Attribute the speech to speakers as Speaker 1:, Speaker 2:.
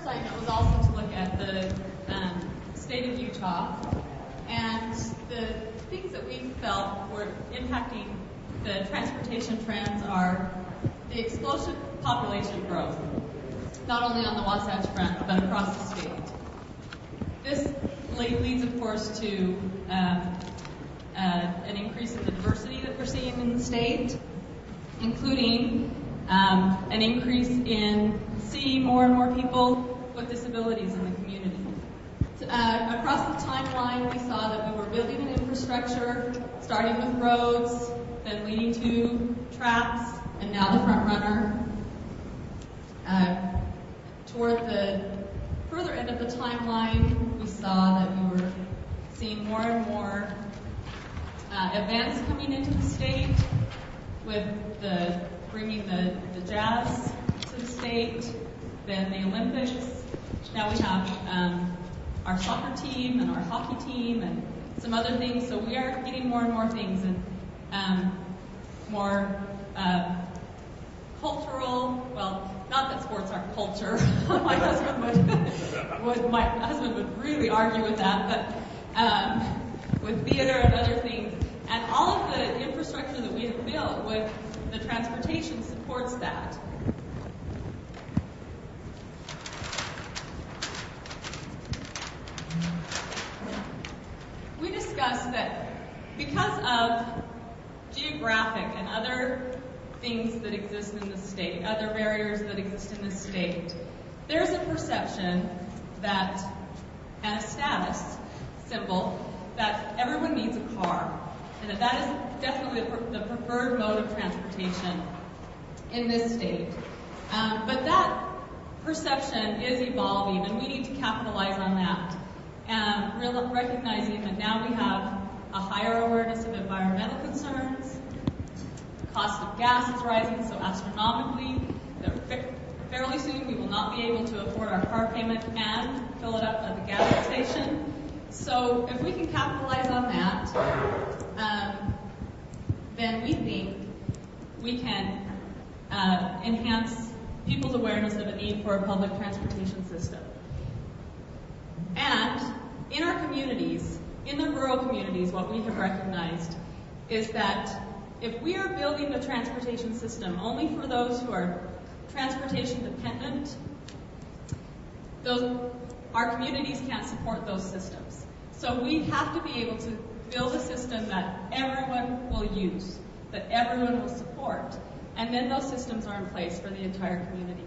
Speaker 1: assignment was also to look at the state of Utah and the things that we felt were impacting the transportation trends are the explosive population growth, not only on the Wasatch Front, but across the state. This leads, of course, to an increase in the diversity that we're seeing in the state, including an increase in seeing more and more people with disabilities in the community. Across the timeline, we saw that we were building an infrastructure, starting with roads, then leading to tracks, and now the front runner. Toward the further end of the timeline, we saw that we were seeing more and more events coming into the state, with bringing the jazz to the state, then the Olympics. Now we have our soccer team and our hockey team and some other things. So we are getting more and more things, and more cultural. Well, not that sports are culture. My husband would really argue with that, but with theater and other things, and all of the infrastructure that we have built with the transportation supports that. We discussed that because of geographic and other things that exist in the state, other barriers that exist in the state, there's a perception that, and a status symbol, that everyone needs a car, and that is definitely the preferred mode of transportation in this state. But that perception is evolving, and we need to capitalize on that. Recognizing that now we have a higher awareness of environmental concerns, the cost of gas is rising so astronomically that fairly soon we will not be able to afford our car payment and fill it up at the gas station. So if we can capitalize on that, then we think we can enhance people's awareness of a need for a public transportation system. And in our communities, in the rural communities, what we have recognized is that if we are building the transportation system only for those who are transportation dependent, our communities can't support those systems. So we have to be able to build a system that everyone will use, that everyone will support, and then those systems are in place for the entire community.